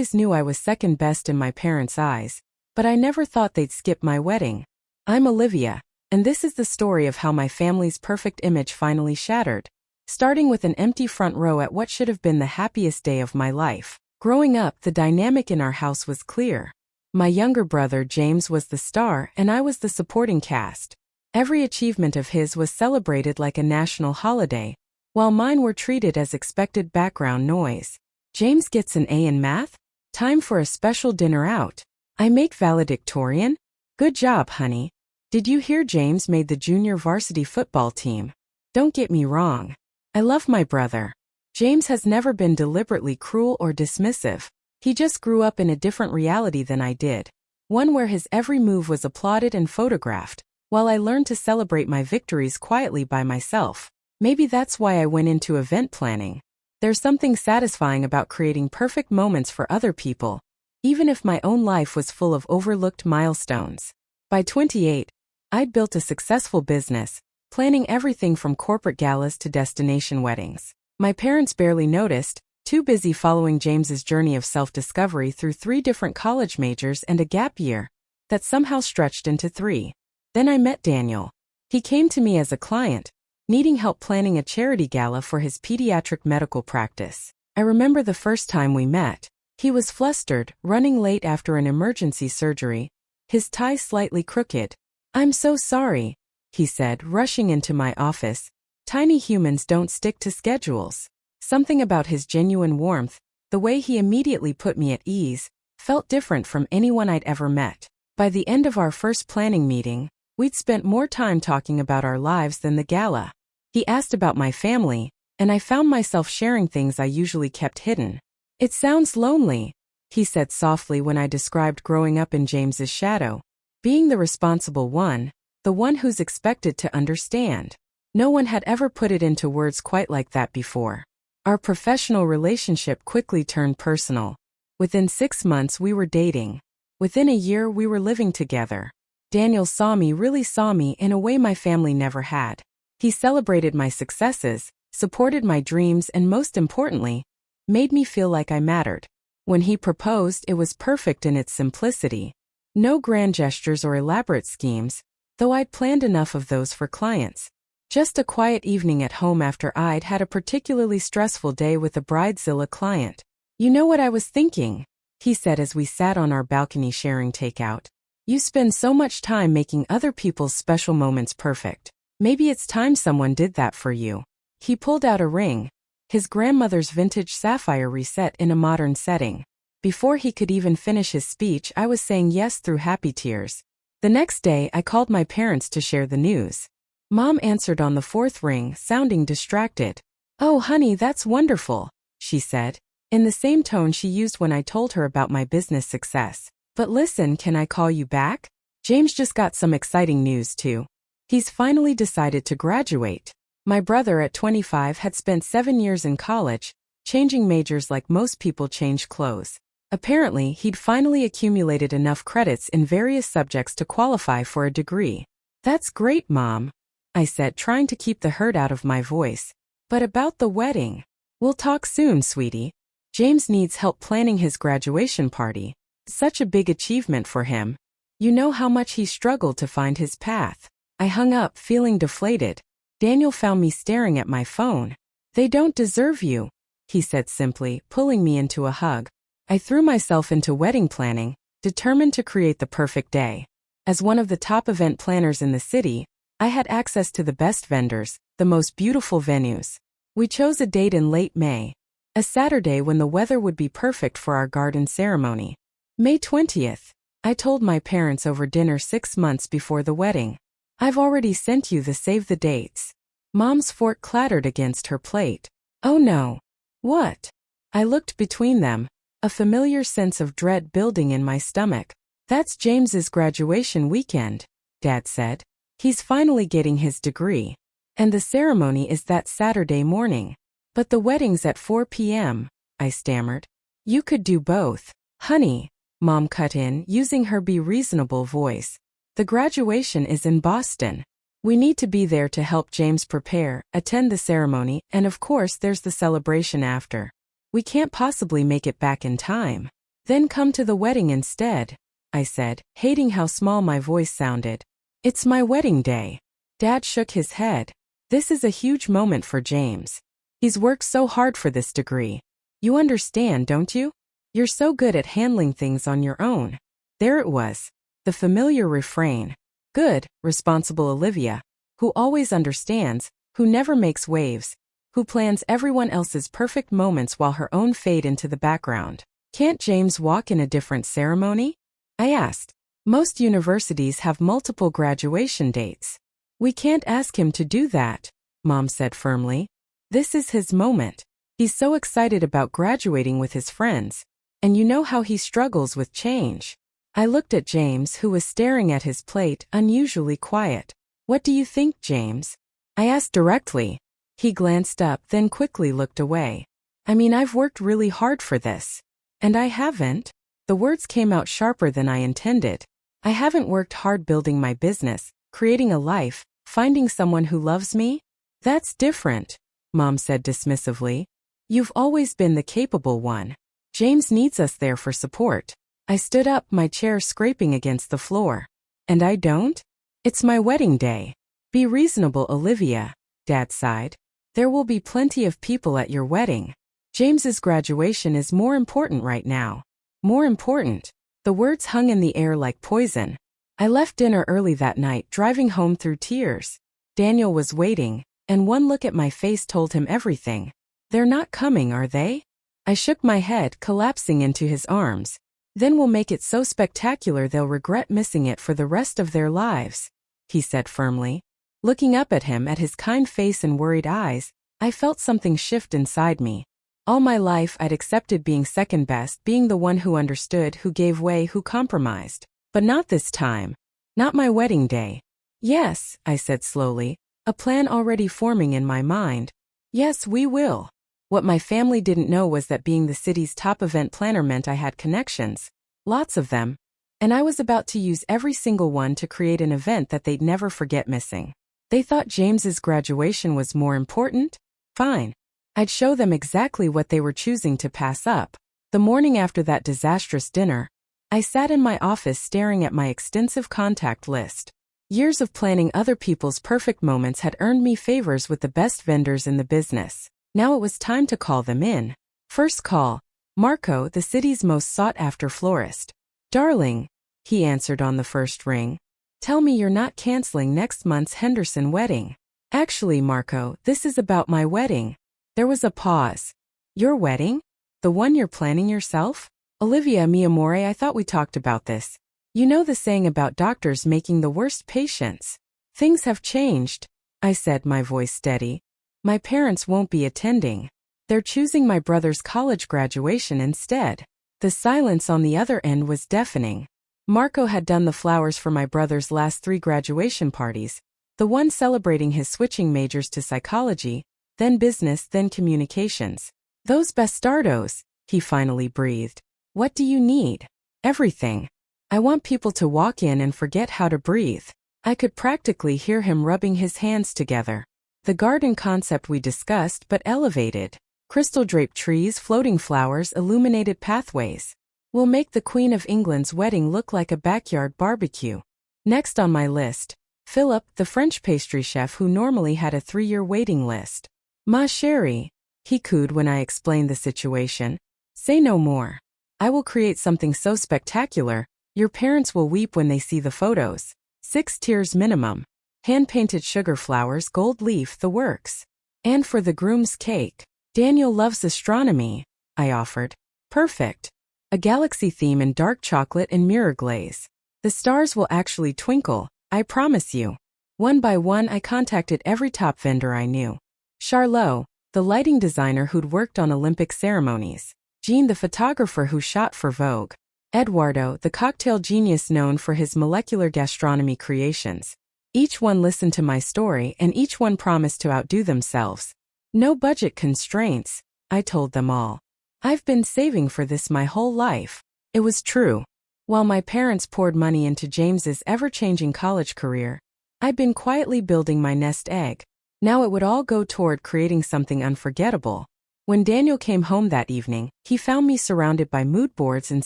always knew I was second best in my parents' eyes, but I never thought they'd skip my wedding. I'm Olivia, and this is the story of how my family's perfect image finally shattered, starting with an empty front row at what should have been the happiest day of my life. Growing up, the dynamic in our house was clear. My younger brother James was the star and I was the supporting cast. Every achievement of his was celebrated like a national holiday, while mine were treated as expected background noise. James gets an A in math? Time for a special dinner out. I make valedictorian? Good job, honey. Did you hear James made the junior varsity football team? Don't get me wrong. I love my brother. James has never been deliberately cruel or dismissive. He just grew up in a different reality than I did. One where his every move was applauded and photographed, while I learned to celebrate my victories quietly by myself. Maybe that's why I went into event planning. There's something satisfying about creating perfect moments for other people, even if my own life was full of overlooked milestones. By 28, I'd built a successful business, planning everything from corporate galas to destination weddings. My parents barely noticed, too busy following James's journey of self-discovery through 3 different college majors and a gap year that somehow stretched into 3. Then I met Daniel. He came to me as a client, needing help planning a charity gala for his pediatric medical practice. I remember the first time we met. He was flustered, running late after an emergency surgery, his tie slightly crooked. "I'm so sorry," he said, rushing into my office. Tiny humans don't stick to schedules. Something about his genuine warmth, the way he immediately put me at ease, felt different from anyone I'd ever met. By the end of our first planning meeting, we'd spent more time talking about our lives than the gala. He asked about my family, and I found myself sharing things I usually kept hidden. "It sounds lonely," he said softly when I described growing up in James's shadow, being the responsible one, the one who's expected to understand. No one had ever put it into words quite like that before. Our professional relationship quickly turned personal. Within 6 months we were dating. Within a year we were living together. Daniel really saw me in a way my family never had. He celebrated my successes, supported my dreams, and most importantly, made me feel like I mattered. When he proposed, it was perfect in its simplicity. No grand gestures or elaborate schemes, though I'd planned enough of those for clients. Just a quiet evening at home after I'd had a particularly stressful day with a bridezilla client. "You know what I was thinking?" he said as we sat on our balcony sharing takeout. "You spend so much time making other people's special moments perfect. Maybe it's time someone did that for you." He pulled out a ring, his grandmother's vintage sapphire reset in a modern setting. Before he could even finish his speech, I was saying yes through happy tears. The next day, I called my parents to share the news. Mom answered on the 4th ring, sounding distracted. "Oh, honey, that's wonderful," she said, in the same tone she used when I told her about my business success. "But listen, can I call you back? James just got some exciting news too. He's finally decided to graduate." My brother at 25 had spent 7 years in college, changing majors like most people change clothes. Apparently, he'd finally accumulated enough credits in various subjects to qualify for a degree. "That's great, Mom," I said, trying to keep the hurt out of my voice. "But about the wedding?" "We'll talk soon, sweetie. James needs help planning his graduation party. Such a big achievement for him. You know how much he struggled to find his path." I hung up, feeling deflated. Daniel found me staring at my phone. "They don't deserve you," he said simply, pulling me into a hug. I threw myself into wedding planning, determined to create the perfect day. As one of the top event planners in the city, I had access to the best vendors, the most beautiful venues. We chose a date in late May, a Saturday when the weather would be perfect for our garden ceremony. May 20th, I told my parents over dinner 6 months before the wedding. "I've already sent you the save the dates." Mom's fork clattered against her plate. "Oh no." "What?" I looked between them, a familiar sense of dread building in my stomach. "That's James's graduation weekend," Dad said. "He's finally getting his degree. And the ceremony is that Saturday morning." "But the wedding's at 4 p.m., I stammered. "You could do both." "Honey," Mom cut in, using her be reasonable voice. "The graduation is in Boston. We need to be there to help James prepare, attend the ceremony, and of course there's the celebration after. We can't possibly make it back in time." Then come to the wedding instead, I said, hating how small my voice sounded. It's my wedding day. Dad shook his head. This is a huge moment for James. He's worked so hard for this degree. You understand, don't you? You're so good at handling things on your own. There it was. The familiar refrain. Good, responsible Olivia, who always understands, who never makes waves, who plans everyone else's perfect moments while her own fade into the background. Can't James walk in a different ceremony? I asked. Most universities have multiple graduation dates. We can't ask him to do that, Mom said firmly. This is his moment. He's so excited about graduating with his friends. And you know how he struggles with change. I looked at James, who was staring at his plate, unusually quiet. What do you think, James? I asked directly. He glanced up, then quickly looked away. I mean, I've worked really hard for this. And I haven't. The words came out sharper than I intended. I haven't worked hard building my business, creating a life, finding someone who loves me? That's different, Mom said dismissively. You've always been the capable one. James needs us there for support. I stood up, my chair scraping against the floor. And I don't? It's my wedding day. Be reasonable, Olivia, Dad sighed. There will be plenty of people at your wedding. James's graduation is more important right now. More important. The words hung in the air like poison. I left dinner early that night, driving home through tears. Daniel was waiting, and one look at my face told him everything. They're not coming, are they? I shook my head, collapsing into his arms. Then we'll make it so spectacular they'll regret missing it for the rest of their lives, he said firmly. Looking up at him, at his kind face and worried eyes, I felt something shift inside me. All my life I'd accepted being second best, being the one who understood, who gave way, who compromised. But not this time. Not my wedding day. Yes, I said slowly, a plan already forming in my mind. Yes, we will. What my family didn't know was that being the city's top event planner meant I had connections. Lots of them. And I was about to use every single one to create an event that they'd never forget missing. They thought James's graduation was more important? Fine. I'd show them exactly what they were choosing to pass up. The morning after that disastrous dinner, I sat in my office staring at my extensive contact list. Years of planning other people's perfect moments had earned me favors with the best vendors in the business. Now it was time to call them in. First call, Marco, the city's most sought-after florist. Darling, he answered on the first ring. Tell me you're not canceling next month's Henderson wedding. Actually, Marco, this is about my wedding. There was a pause. Your wedding? The one you're planning yourself? Olivia, mi amore, I thought we talked about this. You know the saying about doctors making the worst patients. Things have changed, I said, my voice steady. My parents won't be attending. They're choosing my brother's college graduation instead. The silence on the other end was deafening. Marco had done the flowers for my brother's last 3 graduation parties, the one celebrating his switching majors to psychology, then business, then communications. Those bastardos, he finally breathed. What do you need? Everything. I want people to walk in and forget how to breathe. I could practically hear him rubbing his hands together. The garden concept we discussed but elevated. Crystal-draped trees, floating flowers, illuminated pathways. We'll make the Queen of England's wedding look like a backyard barbecue. Next on my list, Philip, the French pastry chef who normally had a 3-year waiting list. Ma chérie, he cooed when I explained the situation. Say no more. I will create something so spectacular, your parents will weep when they see the photos. 6 tiers minimum. Hand-painted sugar flowers, gold leaf, the works. And for the groom's cake. Daniel loves astronomy, I offered. Perfect. A galaxy theme in dark chocolate and mirror glaze. The stars will actually twinkle, I promise you. One by one I contacted every top vendor I knew. Charlot, the lighting designer who'd worked on Olympic ceremonies. Jean, the photographer who shot for Vogue. Eduardo, the cocktail genius known for his molecular gastronomy creations. Each one listened to my story and each one promised to outdo themselves. No budget constraints, I told them all. I've been saving for this my whole life. It was true. While my parents poured money into James's ever-changing college career, I'd been quietly building my nest egg. Now it would all go toward creating something unforgettable. When Daniel came home that evening, he found me surrounded by mood boards and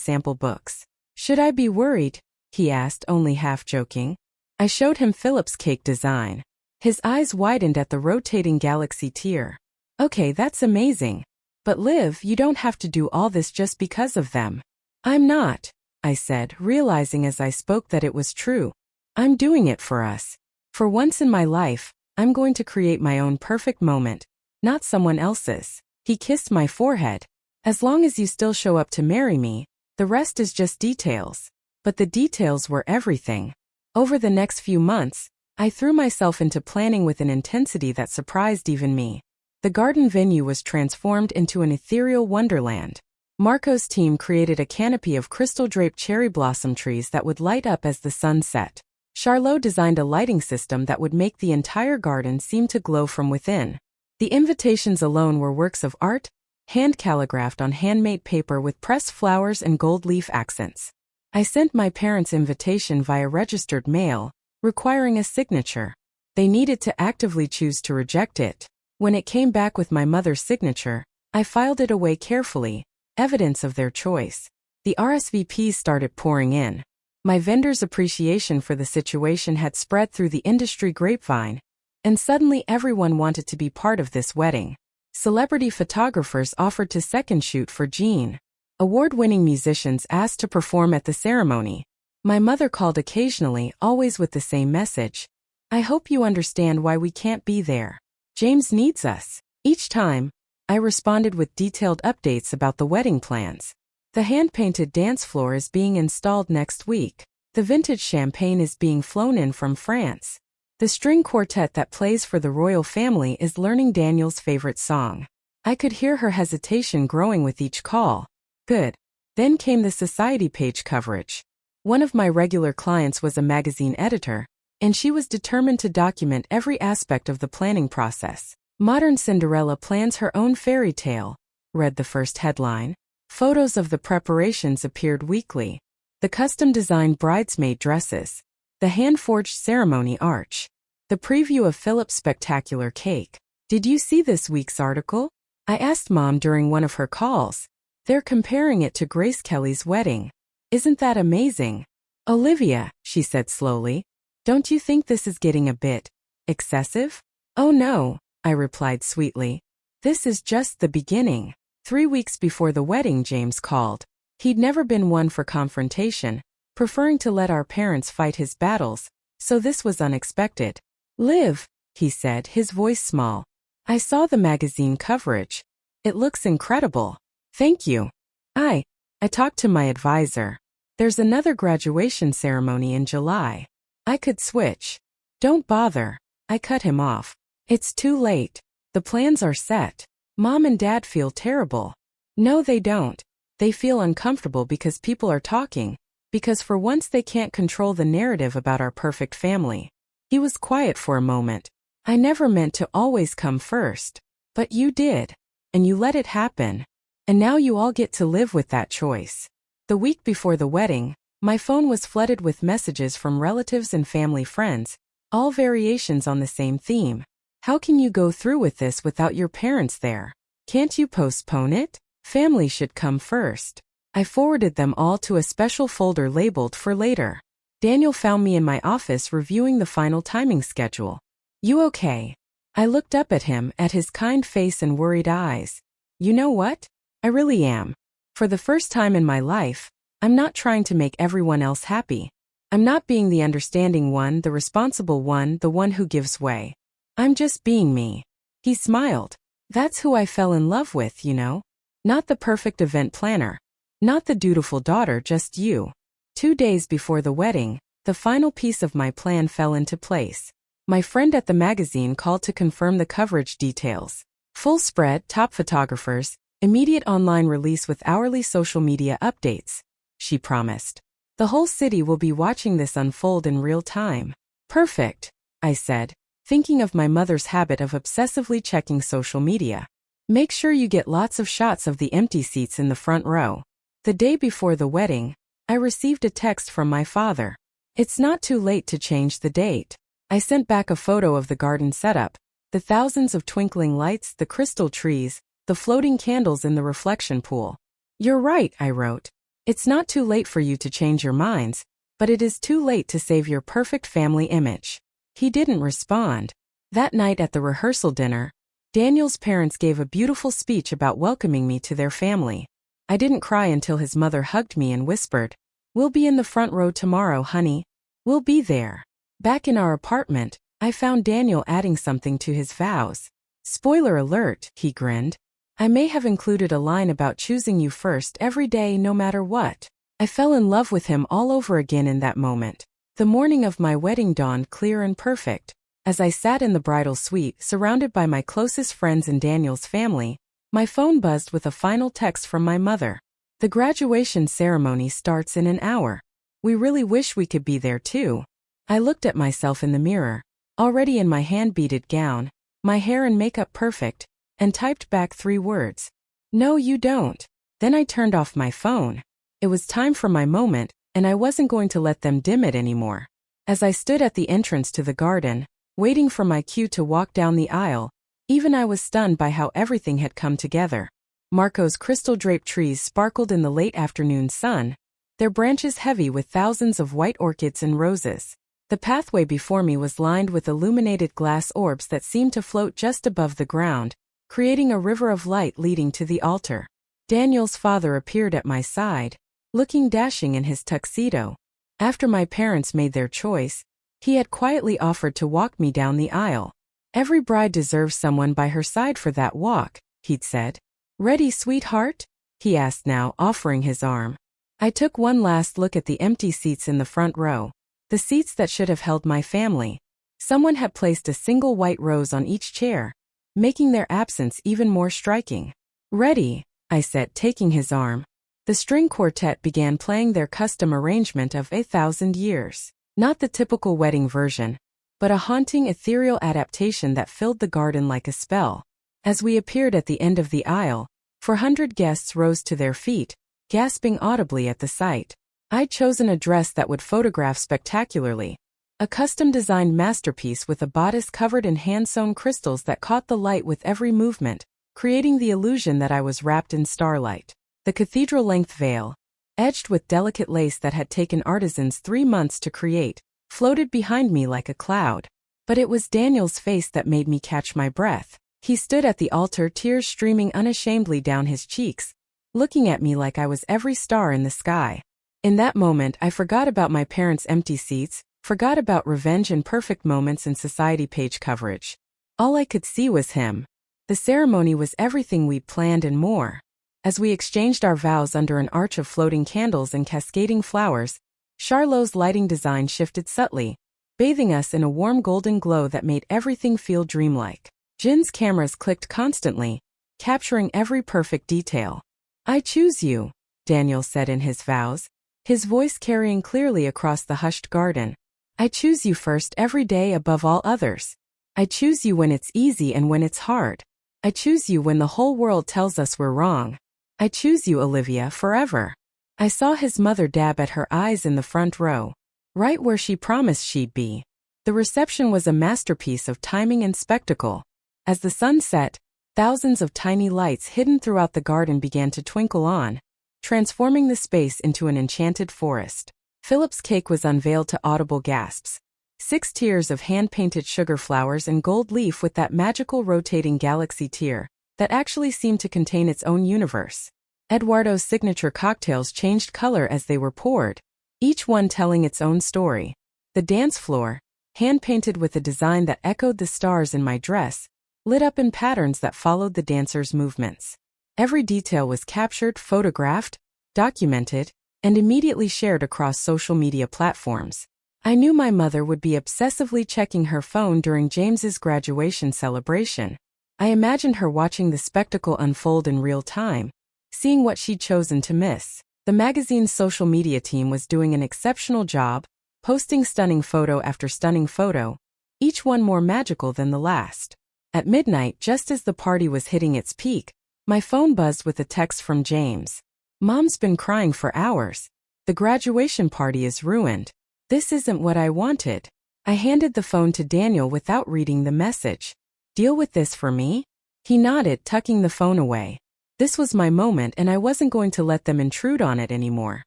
sample books. "Should I be worried?" he asked, only half joking. I showed him Philip's cake design. His eyes widened at the rotating galaxy tier. "Okay, that's amazing. But Liv, you don't have to do all this just because of them." "I'm not," I said, realizing as I spoke that it was true. "I'm doing it for us. For once in my life, I'm going to create my own perfect moment, not someone else's." He kissed my forehead. "As long as you still show up to marry me, the rest is just details." But the details were everything. Over the next few months, I threw myself into planning with an intensity that surprised even me. The garden venue was transformed into an ethereal wonderland. Marco's team created a canopy of crystal-draped cherry blossom trees that would light up as the sun set. Charlot designed a lighting system that would make the entire garden seem to glow from within. The invitations alone were works of art, hand-calligraphed on handmade paper with pressed flowers and gold leaf accents. I sent my parents' invitation via registered mail, requiring a signature. They needed to actively choose to reject it. When it came back with my mother's signature, I filed it away carefully, evidence of their choice. The RSVPs started pouring in. My vendor's appreciation for the situation had spread through the industry grapevine, and suddenly everyone wanted to be part of this wedding. Celebrity photographers offered to second shoot for Jean. Award-winning musicians asked to perform at the ceremony. My mother called occasionally, always with the same message. "I hope you understand why we can't be there. James needs us." Each time, I responded with detailed updates about the wedding plans. "The hand-painted dance floor is being installed next week. The vintage champagne is being flown in from France. The string quartet that plays for the royal family is learning Daniel's favorite song." I could hear her hesitation growing with each call. Good. Then came the society page coverage. One of my regular clients was a magazine editor, and she was determined to document every aspect of the planning process. "Modern Cinderella plans her own fairy tale," read the first headline. Photos of the preparations appeared weekly. The custom-designed bridesmaid dresses. The hand-forged ceremony arch. The preview of Philip's spectacular cake. "Did you see this week's article?" I asked Mom during one of her calls. "They're comparing it to Grace Kelly's wedding. Isn't that amazing?" "Olivia," she said slowly, "don't you think this is getting a bit excessive?" "Oh no," I replied sweetly. "This is just the beginning." 3 weeks before the wedding, James called. He'd never been one for confrontation, preferring to let our parents fight his battles, so this was unexpected. "Liv," he said, his voice small. "I saw the magazine coverage. It looks incredible." "Thank you." I talked to my advisor. "There's another graduation ceremony in July. I could switch." "Don't bother." I cut him off. "It's too late. The plans are set. Mom and Dad feel terrible." "No, they don't. They feel uncomfortable because people are talking, because for once they can't control the narrative about our perfect family." He was quiet for a moment. "I never meant to always come first. But you did. And you let it happen. And now you all get to live with that choice." The week before the wedding, my phone was flooded with messages from relatives and family friends, all variations on the same theme. "How can you go through with this without your parents there? Can't you postpone it? Family should come first." I forwarded them all to a special folder labeled for later. Daniel found me in my office reviewing the final timing schedule. "You okay?" I looked up at him, at his kind face and worried eyes. "You know what? I really am. For the first time in my life, I'm not trying to make everyone else happy. I'm not being the understanding one, the responsible one, the one who gives way. I'm just being me." He smiled. "That's who I fell in love with, you know? Not the perfect event planner. Not the dutiful daughter, just you." 2 days before the wedding, the final piece of my plan fell into place. My friend at the magazine called to confirm the coverage details. Full spread, top photographers, immediate online release with hourly social media updates, she promised. "The whole city will be watching this unfold in real time." "Perfect," I said, thinking of my mother's habit of obsessively checking social media. "Make sure you get lots of shots of the empty seats in the front row." The day before the wedding, I received a text from my father. "It's not too late to change the date." I sent back a photo of the garden setup, the thousands of twinkling lights, the crystal trees, the floating candles in the reflection pool. "You're right," I wrote. "It's not too late for you to change your minds, but it is too late to save your perfect family image." He didn't respond. That night at the rehearsal dinner, Daniel's parents gave a beautiful speech about welcoming me to their family. I didn't cry until his mother hugged me and whispered, "We'll be in the front row tomorrow, honey. We'll be there." Back in our apartment, I found Daniel adding something to his vows. "Spoiler alert," he grinned. "I may have included a line about choosing you first every day no matter what." I fell in love with him all over again in that moment. The morning of my wedding dawned clear and perfect. As I sat in the bridal suite surrounded by my closest friends and Daniel's family, my phone buzzed with a final text from my mother. "The graduation ceremony starts in an hour. We really wish we could be there too." I looked at myself in the mirror, already in my hand-beaded gown, my hair and makeup perfect, and typed back 3 words. "No, you don't." Then I turned off my phone. It was time for my moment, and I wasn't going to let them dim it anymore. As I stood at the entrance to the garden, waiting for my cue to walk down the aisle, even I was stunned by how everything had come together. Marco's crystal-draped trees sparkled in the late afternoon sun, their branches heavy with thousands of white orchids and roses. The pathway before me was lined with illuminated glass orbs that seemed to float just above the ground, creating a river of light leading to the altar. Daniel's father appeared at my side, looking dashing in his tuxedo. After my parents made their choice, he had quietly offered to walk me down the aisle. "Every bride deserves someone by her side for that walk," he'd said. "Ready, sweetheart?" he asked now, offering his arm. I took one last look at the empty seats in the front row, the seats that should have held my family. Someone had placed a single white rose on each chair, making their absence even more striking. "Ready," I said, taking his arm. The string quartet began playing their custom arrangement of 1,000 Years. Not the typical wedding version, but a haunting, ethereal adaptation that filled the garden like a spell. As we appeared at the end of the aisle, 400 guests rose to their feet, gasping audibly at the sight. I'd chosen a dress that would photograph spectacularly. A custom-designed masterpiece with a bodice covered in hand-sewn crystals that caught the light with every movement, creating the illusion that I was wrapped in starlight. The cathedral-length veil, edged with delicate lace that had taken artisans 3 months to create, floated behind me like a cloud. But it was Daniel's face that made me catch my breath. He stood at the altar, tears streaming unashamedly down his cheeks, looking at me like I was every star in the sky. In that moment, I forgot about my parents' empty seats, forgot about revenge and perfect moments in society page coverage. All I could see was him. The ceremony was everything we'd planned and more. As we exchanged our vows under an arch of floating candles and cascading flowers, Charlot's lighting design shifted subtly, bathing us in a warm golden glow that made everything feel dreamlike. Jin's cameras clicked constantly, capturing every perfect detail. "I choose you," Daniel said in his vows, his voice carrying clearly across the hushed garden. "I choose you first every day above all others. I choose you when it's easy and when it's hard. I choose you when the whole world tells us we're wrong. I choose you, Olivia, forever." I saw his mother dab at her eyes in the front row, right where she promised she'd be. The reception was a masterpiece of timing and spectacle. As the sun set, thousands of tiny lights hidden throughout the garden began to twinkle on, transforming the space into an enchanted forest. Philip's cake was unveiled to audible gasps. 6 tiers of hand-painted sugar flowers and gold leaf with that magical rotating galaxy tier that actually seemed to contain its own universe. Eduardo's signature cocktails changed color as they were poured, each one telling its own story. The dance floor, hand-painted with a design that echoed the stars in my dress, lit up in patterns that followed the dancers' movements. Every detail was captured, photographed, documented, and immediately shared across social media platforms. I knew my mother would be obsessively checking her phone during James's graduation celebration. I imagined her watching the spectacle unfold in real time, seeing what she'd chosen to miss. The magazine's social media team was doing an exceptional job, posting stunning photo after stunning photo, each one more magical than the last. At midnight, just as the party was hitting its peak, my phone buzzed with a text from James. "Mom's been crying for hours. The graduation party is ruined. This isn't what I wanted." I handed the phone to Daniel without reading the message. "Deal with this for me?" He nodded, tucking the phone away. This was my moment and I wasn't going to let them intrude on it anymore.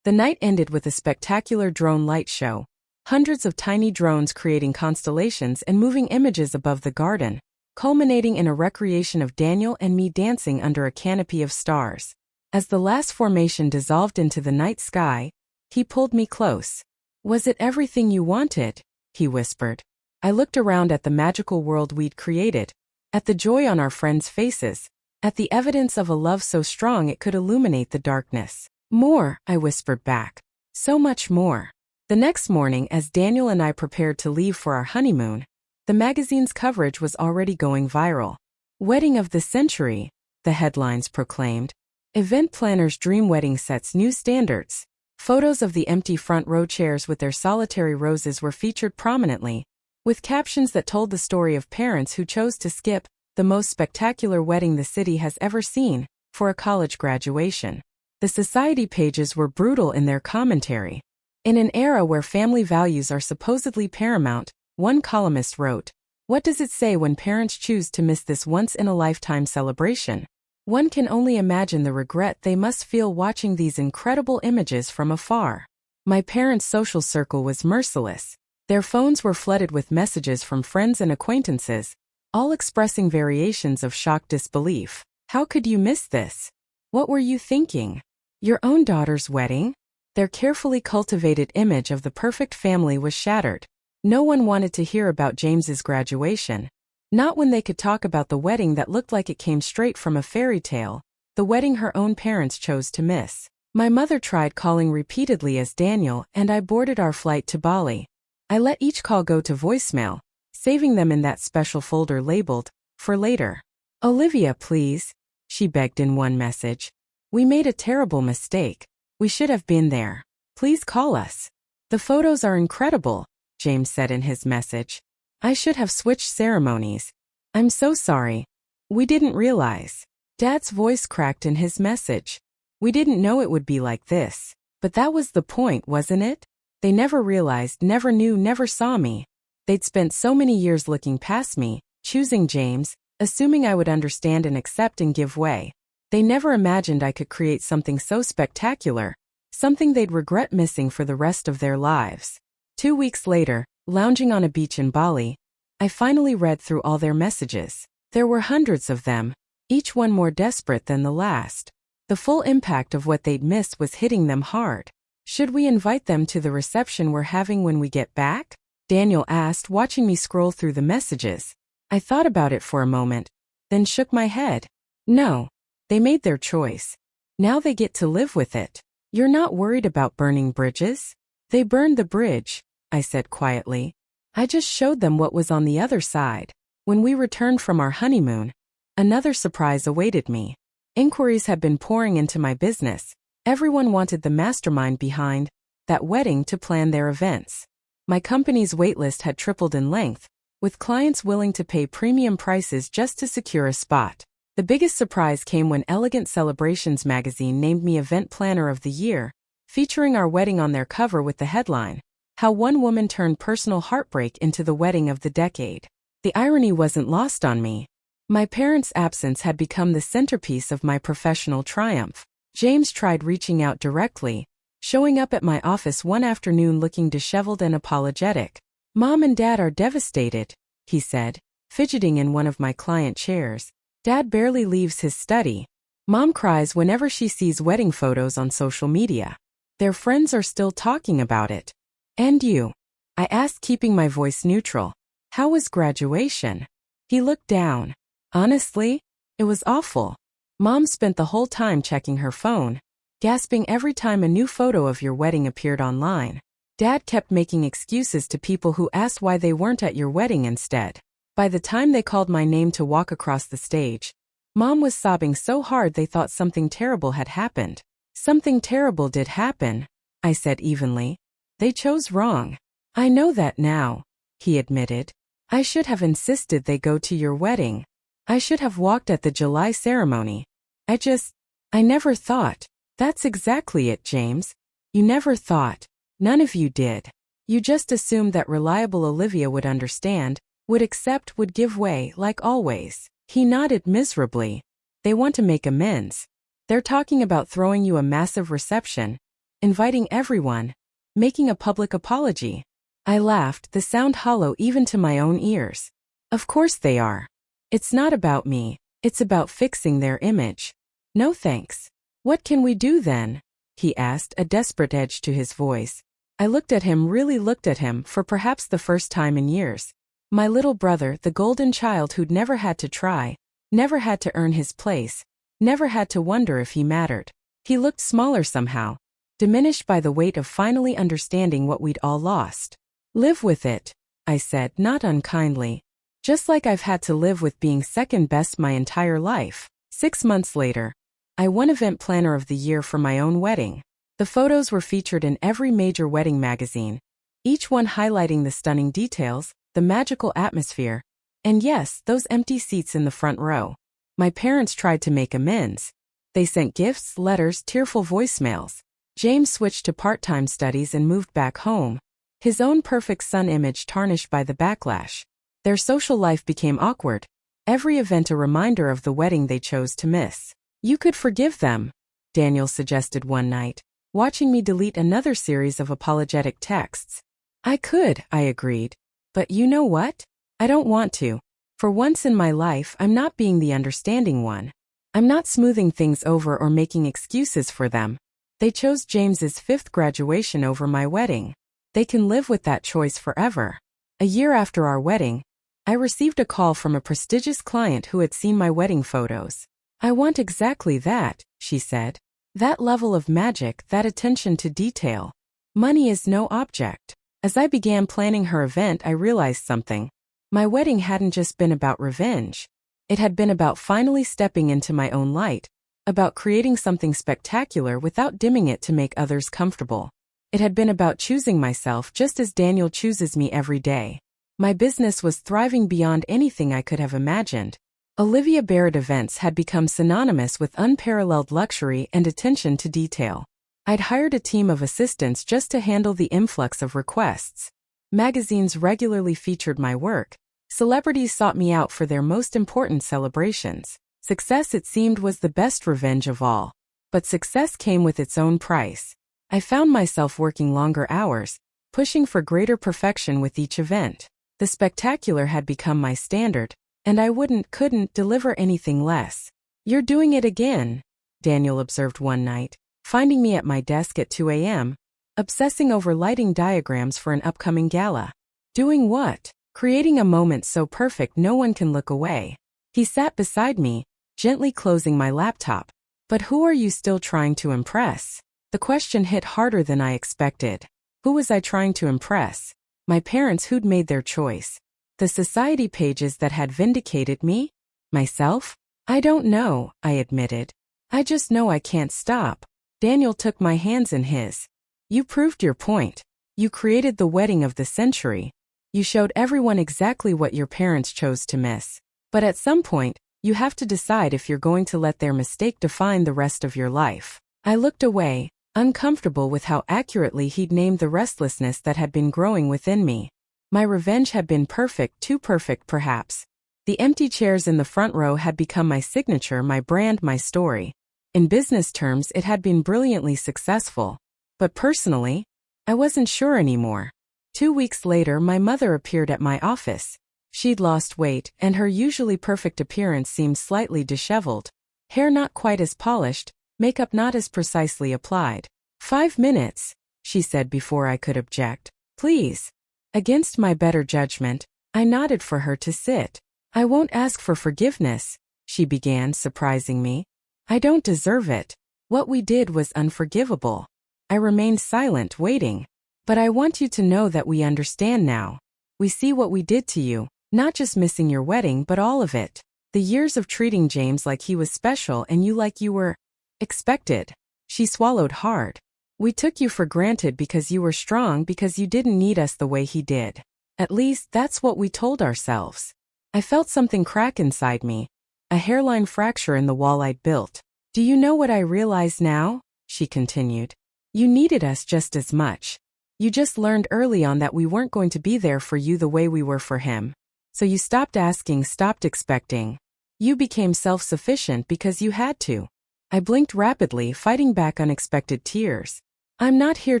The night ended with a spectacular drone light show. Hundreds of tiny drones creating constellations and moving images above the garden, culminating in a recreation of Daniel and me dancing under a canopy of stars. As the last formation dissolved into the night sky, he pulled me close. "Was it everything you wanted?" he whispered. I looked around at the magical world we'd created, at the joy on our friends' faces, at the evidence of a love so strong it could illuminate the darkness. "More," I whispered back. "So much more." The next morning, as Daniel and I prepared to leave for our honeymoon, the magazine's coverage was already going viral. "Wedding of the century," the headlines proclaimed. "Event planners' dream wedding sets new standards." Photos of the empty front row chairs with their solitary roses were featured prominently, with captions that told the story of parents who chose to skip the most spectacular wedding the city has ever seen for a college graduation. The society pages were brutal in their commentary. In an era where family values are supposedly paramount, one columnist wrote, "What does it say when parents choose to miss this once-in-a-lifetime celebration? One can only imagine the regret they must feel watching these incredible images from afar." My parents' social circle was merciless. Their phones were flooded with messages from friends and acquaintances, all expressing variations of shocked disbelief. "How could you miss this? What were you thinking? Your own daughter's wedding?" Their carefully cultivated image of the perfect family was shattered. No one wanted to hear about James's graduation. Not when they could talk about the wedding that looked like it came straight from a fairy tale, the wedding her own parents chose to miss. My mother tried calling repeatedly as Daniel and I boarded our flight to Bali. I let each call go to voicemail, saving them in that special folder labeled, "For later." "Olivia, please," she begged in one message. "We made a terrible mistake. We should have been there. Please call us." "The photos are incredible," James said in his message. "I should have switched ceremonies. I'm so sorry. We didn't realize." Dad's voice cracked in his message. "We didn't know it would be like this." But that was the point, wasn't it? They never realized, never knew, never saw me. They'd spent so many years looking past me, choosing James, assuming I would understand and accept and give way. They never imagined I could create something so spectacular, something they'd regret missing for the rest of their lives. 2 weeks later, lounging on a beach in Bali, I finally read through all their messages. There were hundreds of them, each one more desperate than the last. The full impact of what they'd missed was hitting them hard. "Should we invite them to the reception we're having when we get back?" Daniel asked, watching me scroll through the messages. I thought about it for a moment, then shook my head. "No. They made their choice. Now they get to live with it. You're not worried about burning bridges?" "They burned the bridge," I said quietly. "I just showed them what was on the other side." When we returned from our honeymoon, another surprise awaited me. Inquiries had been pouring into my business. Everyone wanted the mastermind behind that wedding to plan their events. My company's waitlist had tripled in length, with clients willing to pay premium prices just to secure a spot. The biggest surprise came when Elegant Celebrations magazine named me Event Planner of the Year, featuring our wedding on their cover with the headline, "How One Woman Turned Personal Heartbreak into the Wedding of the Decade." The irony wasn't lost on me. My parents' absence had become the centerpiece of my professional triumph. James tried reaching out directly, showing up at my office one afternoon looking disheveled and apologetic. "Mom and Dad are devastated," he said, fidgeting in one of my client chairs. "Dad barely leaves his study. Mom cries whenever she sees wedding photos on social media. Their friends are still talking about it." "And you?" I asked, keeping my voice neutral. "How was graduation?" He looked down. "Honestly, it was awful. Mom spent the whole time checking her phone, gasping every time a new photo of your wedding appeared online. Dad kept making excuses to people who asked why they weren't at your wedding instead. By the time they called my name to walk across the stage, Mom was sobbing so hard they thought something terrible had happened." "Something terrible did happen," I said evenly. "They chose wrong." "I know that now," he admitted. "I should have insisted they go to your wedding. I should have walked at the July ceremony. I never thought." "That's exactly it, James. You never thought. None of you did. You just assumed that reliable Olivia would understand, would accept, would give way, like always. He nodded miserably. They want to make amends. They're talking about throwing you a massive reception, inviting everyone, making a public apology. I laughed, the sound hollow even to my own ears. Of course they are. It's not about me, it's about fixing their image. No thanks. What can we do then? He asked, a desperate edge to his voice. I looked at him, really looked at him, for perhaps the first time in years. My little brother, the golden child who'd never had to try, never had to earn his place, never had to wonder if he mattered. He looked smaller somehow, diminished by the weight of finally understanding what we'd all lost. Live with it, I said, not unkindly. Just like I've had to live with being second best my entire life. 6 months later, I won Event Planner of the Year for my own wedding. The photos were featured in every major wedding magazine, each one highlighting the stunning details, the magical atmosphere, and yes, those empty seats in the front row. My parents tried to make amends. They sent gifts, letters, tearful voicemails. James switched to part-time studies and moved back home, his own perfect son image tarnished by the backlash. Their social life became awkward, every event a reminder of the wedding they chose to miss. You could forgive them, Daniel suggested one night, watching me delete another series of apologetic texts. I could, I agreed. But you know what? I don't want to. For once in my life, I'm not being the understanding one. I'm not smoothing things over or making excuses for them. They chose James's 5th graduation over my wedding. They can live with that choice forever. A year after our wedding, I received a call from a prestigious client who had seen my wedding photos. I want exactly that, she said. That level of magic, that attention to detail. Money is no object. As I began planning her event, I realized something. My wedding hadn't just been about revenge. It had been about finally stepping into my own light, about creating something spectacular without dimming it to make others comfortable. It had been about choosing myself just as Daniel chooses me every day. My business was thriving beyond anything I could have imagined. Olivia Barrett Events had become synonymous with unparalleled luxury and attention to detail. I'd hired a team of assistants just to handle the influx of requests. Magazines regularly featured my work. Celebrities sought me out for their most important celebrations. Success, it seemed, was the best revenge of all. But success came with its own price. I found myself working longer hours, pushing for greater perfection with each event. The spectacular had become my standard, and I couldn't deliver anything less. You're doing it again, Daniel observed one night, finding me at my desk at 2 a.m., obsessing over lighting diagrams for an upcoming gala. Doing what? Creating a moment so perfect no one can look away. He sat beside me, gently closing my laptop. But who are you still trying to impress? The question hit harder than I expected. Who was I trying to impress? My parents who'd made their choice. The society pages that had vindicated me? Myself? I don't know, I admitted. I just know I can't stop. Daniel took my hands in his. You proved your point. You created the wedding of the century. You showed everyone exactly what your parents chose to miss. But at some point, you have to decide if you're going to let their mistake define the rest of your life. I looked away, uncomfortable with how accurately he'd named the restlessness that had been growing within me. My revenge had been perfect, too perfect perhaps. The empty chairs in the front row had become my signature, my brand, my story. In business terms, it had been brilliantly successful. But personally, I wasn't sure anymore. 2 weeks later, my mother appeared at my office. She'd lost weight, and her usually perfect appearance seemed slightly disheveled. Hair not quite as polished, makeup not as precisely applied. 5 minutes, she said before I could object. Please. Against my better judgment, I nodded for her to sit. I won't ask for forgiveness, she began, surprising me. I don't deserve it. What we did was unforgivable. I remained silent, waiting. But I want you to know that we understand now. We see what we did to you, not just missing your wedding but all of it. The years of treating James like he was special and you like you were expected. She swallowed hard. We took you for granted because you were strong, because you didn't need us the way he did. At least that's what we told ourselves. I felt something crack inside me, a hairline fracture in the wall I'd built. Do you know what I realize now? She continued. You needed us just as much. You just learned early on that we weren't going to be there for you the way we were for him. So you stopped asking, stopped expecting. You became self-sufficient because you had to. I blinked rapidly, fighting back unexpected tears. I'm not here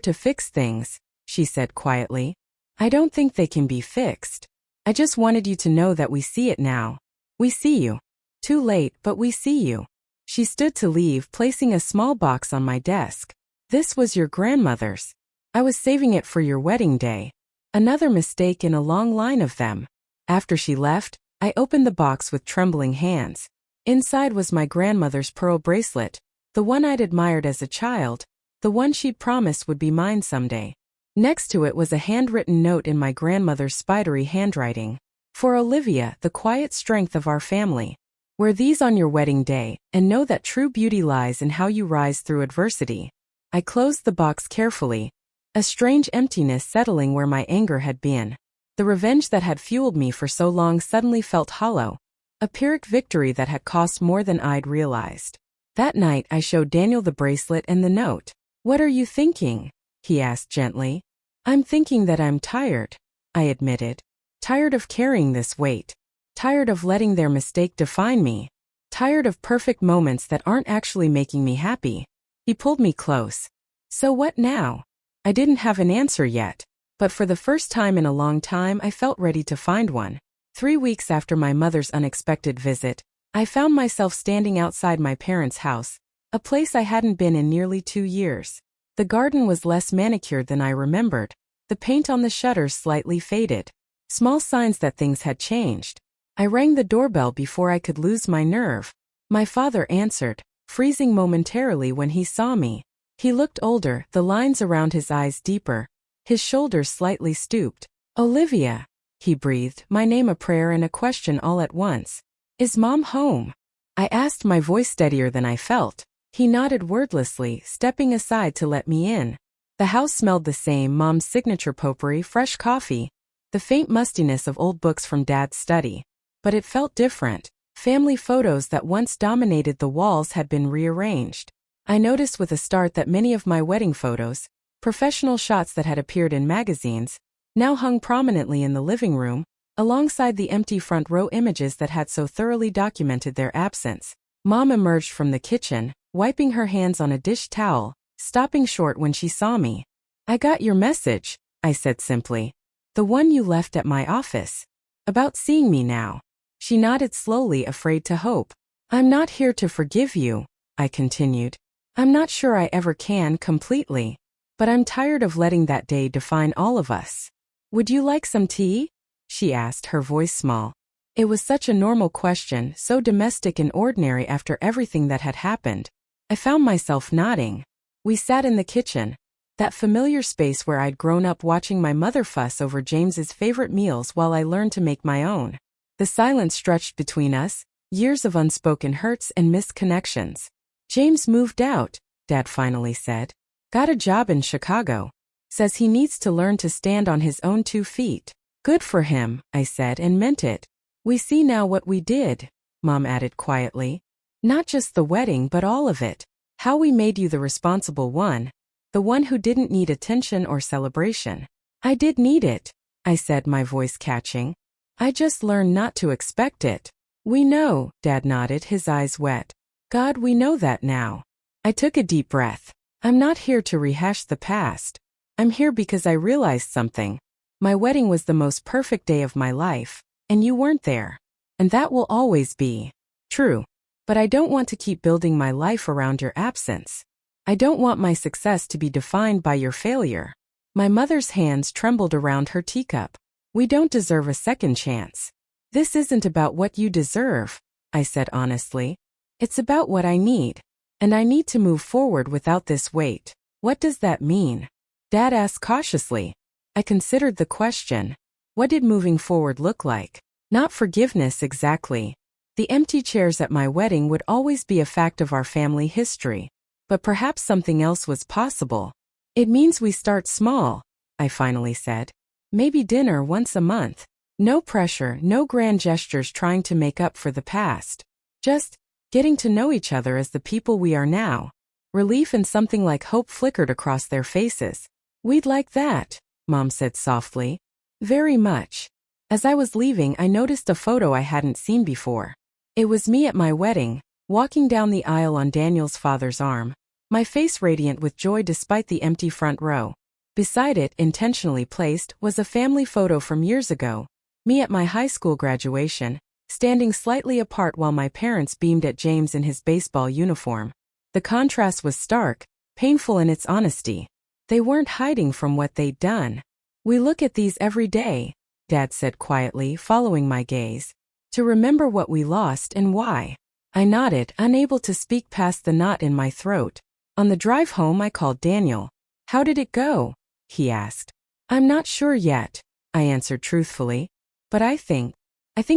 to fix things, she said quietly. I don't think they can be fixed. I just wanted you to know that we see it now. We see you. Too late, but we see you. She stood to leave, placing a small box on my desk. This was your grandmother's. I was saving it for your wedding day. Another mistake in a long line of them. After she left, I opened the box with trembling hands. Inside was my grandmother's pearl bracelet, the one I'd admired as a child, the one she'd promised would be mine someday. Next to it was a handwritten note in my grandmother's spidery handwriting. For Olivia, the quiet strength of our family. Wear these on your wedding day, and know that true beauty lies in how you rise through adversity. I closed the box carefully, a strange emptiness settling where my anger had been. The revenge that had fueled me for so long suddenly felt hollow, a Pyrrhic victory that had cost more than I'd realized. That night I showed Daniel the bracelet and the note. What are you thinking? He asked gently. I'm thinking that I'm tired, I admitted. Tired of carrying this weight. Tired of letting their mistake define me. Tired of perfect moments that aren't actually making me happy. He pulled me close. So what now? I didn't have an answer yet, but for the first time in a long time I felt ready to find one. 3 weeks after my mother's unexpected visit, I found myself standing outside my parents' house, a place I hadn't been in nearly 2 years. The garden was less manicured than I remembered, the paint on the shutters slightly faded. Small signs that things had changed. I rang the doorbell before I could lose my nerve. My father answered, freezing momentarily when he saw me. He looked older, the lines around his eyes deeper, his shoulders slightly stooped. Olivia, he breathed, my name a prayer and a question all at once. Is Mom home? I asked, my voice steadier than I felt. He nodded wordlessly, stepping aside to let me in. The house smelled the same, Mom's signature potpourri, fresh coffee, the faint mustiness of old books from Dad's study. But it felt different. Family photos that once dominated the walls had been rearranged. I noticed with a start that many of my wedding photos, professional shots that had appeared in magazines, now hung prominently in the living room, alongside the empty front row images that had so thoroughly documented their absence. Mom emerged from the kitchen, wiping her hands on a dish towel, stopping short when she saw me. I got your message, I said simply. The one you left at my office. About seeing me now. She nodded slowly, afraid to hope. I'm not here to forgive you, I continued. I'm not sure I ever can completely. But I'm tired of letting that day define all of us. Would you like some tea? She asked, her voice small. It was such a normal question, so domestic and ordinary after everything that had happened. I found myself nodding. We sat in the kitchen, that familiar space where I'd grown up watching my mother fuss over James's favorite meals while I learned to make my own. The silence stretched between us, years of unspoken hurts and missed connections. James moved out, Dad finally said. Got a job in Chicago. Says he needs to learn to stand on his own 2 feet. Good for him, I said, and meant it. We see now what we did, Mom added quietly. Not just the wedding but all of it. How we made you the responsible one. The one who didn't need attention or celebration. I did need it, I said, my voice catching. I just learned not to expect it. We know, Dad nodded, his eyes wet. God, we know that now. I took a deep breath. I'm not here to rehash the past. I'm here because I realized something. My wedding was the most perfect day of my life, and you weren't there. And that will always be true. But I don't want to keep building my life around your absence. I don't want my success to be defined by your failure. My mother's hands trembled around her teacup. We don't deserve a second chance. This isn't about what you deserve, I said honestly. It's about what I need. And I need to move forward without this weight. What does that mean? Dad asked cautiously. I considered the question. What did moving forward look like? Not forgiveness exactly. The empty chairs at my wedding would always be a fact of our family history. But perhaps something else was possible. It means we start small, I finally said. Maybe dinner once a month. No pressure, no grand gestures trying to make up for the past. Just getting to know each other as the people we are now. Relief and something like hope flickered across their faces. We'd like that, Mom said softly. Very much. As I was leaving, I noticed a photo I hadn't seen before. It was me at my wedding, walking down the aisle on Daniel's father's arm, my face radiant with joy despite the empty front row. Beside it, intentionally placed, was a family photo from years ago, me at my high school graduation, standing slightly apart while my parents beamed at James in his baseball uniform. The contrast was stark, painful in its honesty. They weren't hiding from what they'd done. "We look at these every day," Dad said quietly, following my gaze, "to remember what we lost and why." I nodded, unable to speak past the knot in my throat. On the drive home I called Daniel. "How did it go?" he asked. "I'm not sure yet," I answered truthfully. "But I think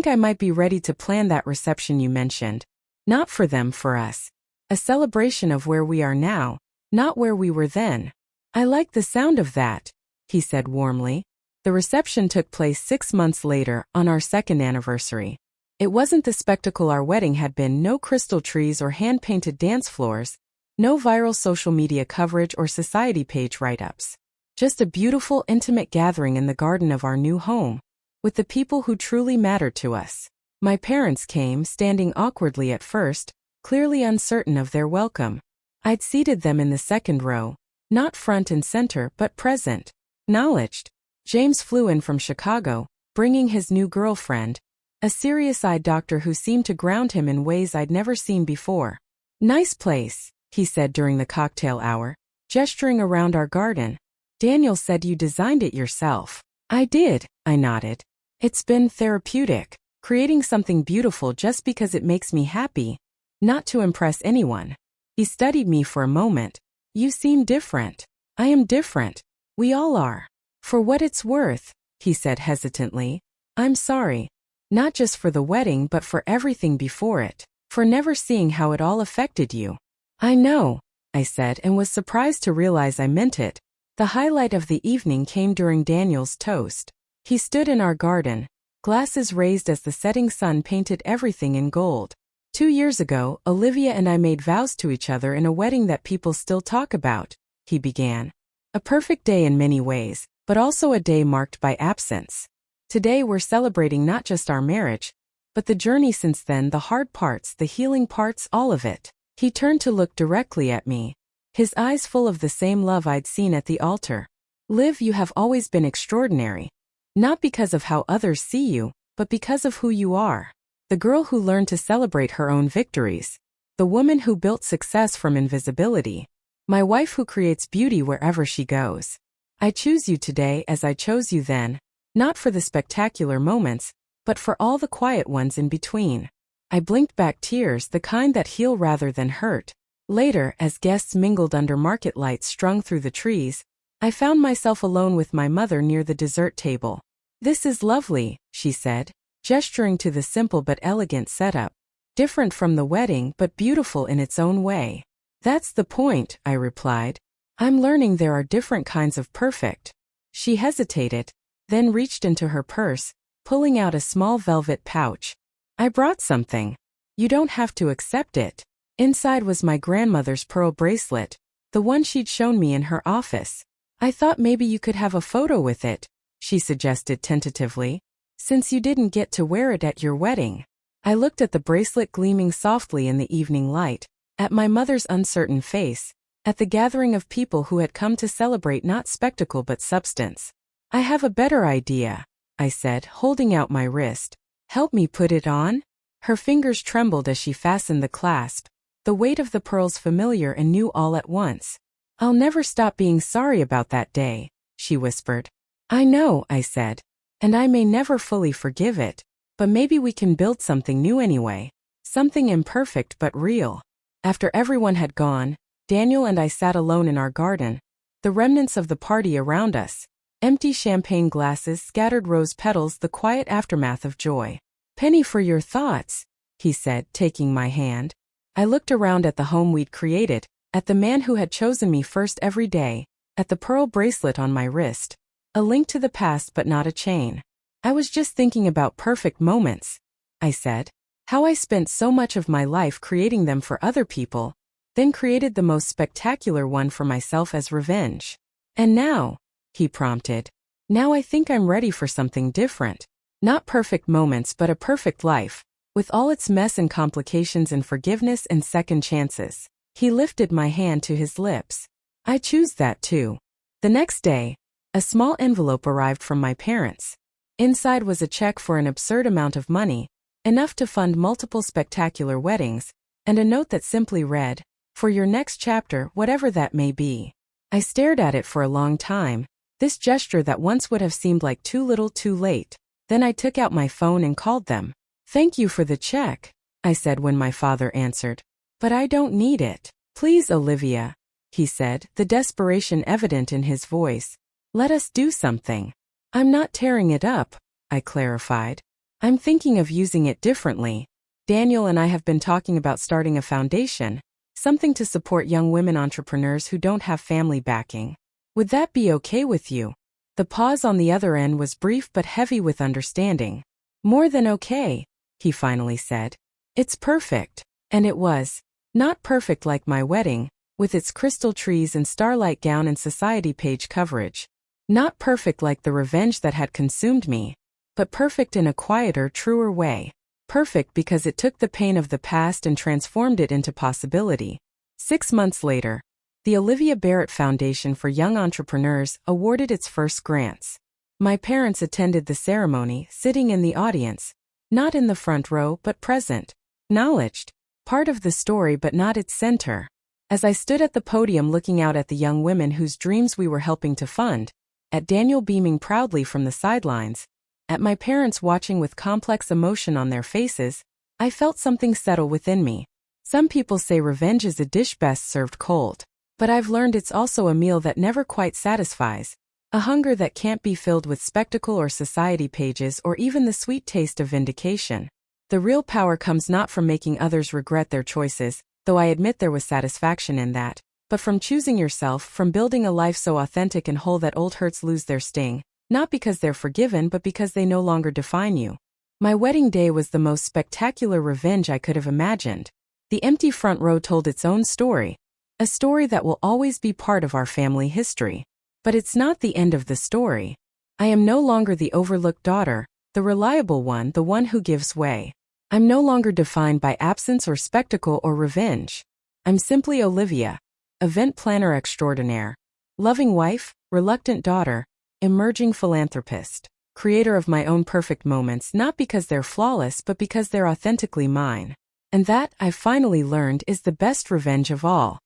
I might be ready to plan that reception you mentioned. Not for them, for us. A celebration of where we are now, not where we were then." "I like the sound of that," he said warmly. The reception took place 6 months later, on our second anniversary. It wasn't the spectacle our wedding had been: no crystal trees or hand-painted dance floors, no viral social media coverage or society page write-ups. Just a beautiful, intimate gathering in the garden of our new home, with the people who truly mattered to us. My parents came, standing awkwardly at first, clearly uncertain of their welcome. I'd seated them in the second row, not front and center but present, acknowledged. James flew in from Chicago, bringing his new girlfriend, a serious-eyed doctor who seemed to ground him in ways I'd never seen before. "Nice place," he said during the cocktail hour, gesturing around our garden. "Daniel said you designed it yourself." "I did," I nodded. "It's been therapeutic, creating something beautiful just because it makes me happy, not to impress anyone." He studied me for a moment. "You seem different." "I am different. We all are." "For what it's worth," he said hesitantly, "I'm sorry. Not just for the wedding but for everything before it. For never seeing how it all affected you." "I know," I said, and was surprised to realize I meant it. The highlight of the evening came during Daniel's toast. He stood in our garden, glasses raised as the setting sun painted everything in gold. 2 years ago, Olivia and I made vows to each other in a wedding that people still talk about," he began. "A perfect day in many ways, but also a day marked by absence. Today we're celebrating not just our marriage, but the journey since then, the hard parts, the healing parts, all of it." He turned to look directly at me, his eyes full of the same love I'd seen at the altar. "Liv, you have always been extraordinary. Not because of how others see you, but because of who you are. The girl who learned to celebrate her own victories. The woman who built success from invisibility. My wife who creates beauty wherever she goes. I choose you today as I chose you then, not for the spectacular moments, but for all the quiet ones in between." I blinked back tears, the kind that heal rather than hurt. Later, as guests mingled under market lights strung through the trees, I found myself alone with my mother near the dessert table. "This is lovely," she said, gesturing to the simple but elegant setup. "Different from the wedding but beautiful in its own way." "That's the point," I replied. "I'm learning there are different kinds of perfect." She hesitated, then reached into her purse, pulling out a small velvet pouch. "I brought something. You don't have to accept it." Inside was my grandmother's pearl bracelet, the one she'd shown me in her office. "I thought maybe you could have a photo with it," she suggested tentatively, "since you didn't get to wear it at your wedding." I looked at the bracelet gleaming softly in the evening light, at my mother's uncertain face, at the gathering of people who had come to celebrate not spectacle but substance. "I have a better idea," I said, holding out my wrist. "Help me put it on?" Her fingers trembled as she fastened the clasp, the weight of the pearls familiar and new all at once. "I'll never stop being sorry about that day," she whispered. "I know," I said, "and I may never fully forgive it, but maybe we can build something new anyway. Something imperfect but real." After everyone had gone, Daniel and I sat alone in our garden, the remnants of the party around us. Empty champagne glasses, scattered rose petals, the quiet aftermath of joy. "Penny, for your thoughts," he said, taking my hand. I looked around at the home we'd created, at the man who had chosen me first every day, at the pearl bracelet on my wrist. A link to the past but not a chain. "I was just thinking about perfect moments," I said. "How I spent so much of my life creating them for other people, then created the most spectacular one for myself as revenge. And now," he prompted, "now I think I'm ready for something different. Not perfect moments but a perfect life, with all its mess and complications and forgiveness and second chances. He lifted my hand to his lips. I choose that too. The next day, a small envelope arrived from my parents. Inside was a check for an absurd amount of money, enough to fund multiple spectacular weddings, and a note that simply read, "For your next chapter, whatever that may be." I stared at it for a long time, this gesture that once would have seemed like too little too late. Then I took out my phone and called them. "Thank you for the check," I said when my father answered. "But I don't need it. Please, Olivia," he said, the desperation evident in his voice. "Let us do something." "I'm not tearing it up," I clarified. "I'm thinking of using it differently. Daniel and I have been talking about starting a foundation, something to support young women entrepreneurs who don't have family backing. Would that be okay with you?" The pause on the other end was brief but heavy with understanding. "More than okay," he finally said. "It's perfect." And it was. Not perfect like my wedding, with its crystal trees and starlight gown and society page coverage. Not perfect like the revenge that had consumed me, but perfect in a quieter, truer way. Perfect because it took the pain of the past and transformed it into possibility. 6 months later, the Olivia Barrett Foundation for Young Entrepreneurs awarded its first grants. My parents attended the ceremony, sitting in the audience, not in the front row but present, acknowledged, part of the story but not its center. As I stood at the podium looking out at the young women whose dreams we were helping to fund, at Daniel beaming proudly from the sidelines, at my parents watching with complex emotion on their faces, I felt something settle within me. Some people say revenge is a dish best served cold, but I've learned it's also a meal that never quite satisfies, a hunger that can't be filled with spectacle or society pages or even the sweet taste of vindication. The real power comes not from making others regret their choices, though I admit there was satisfaction in that, but from choosing yourself, from building a life so authentic and whole that old hurts lose their sting, not because they're forgiven but because they no longer define you. My wedding day was the most spectacular revenge I could have imagined. The empty front row told its own story, a story that will always be part of our family history. But it's not the end of the story. I am no longer the overlooked daughter, the reliable one, the one who gives way. I'm no longer defined by absence or spectacle or revenge. I'm simply Olivia, event planner extraordinaire, loving wife, reluctant daughter, emerging philanthropist, creator of my own perfect moments not because they're flawless but because they're authentically mine. And that, I've finally learned, is the best revenge of all.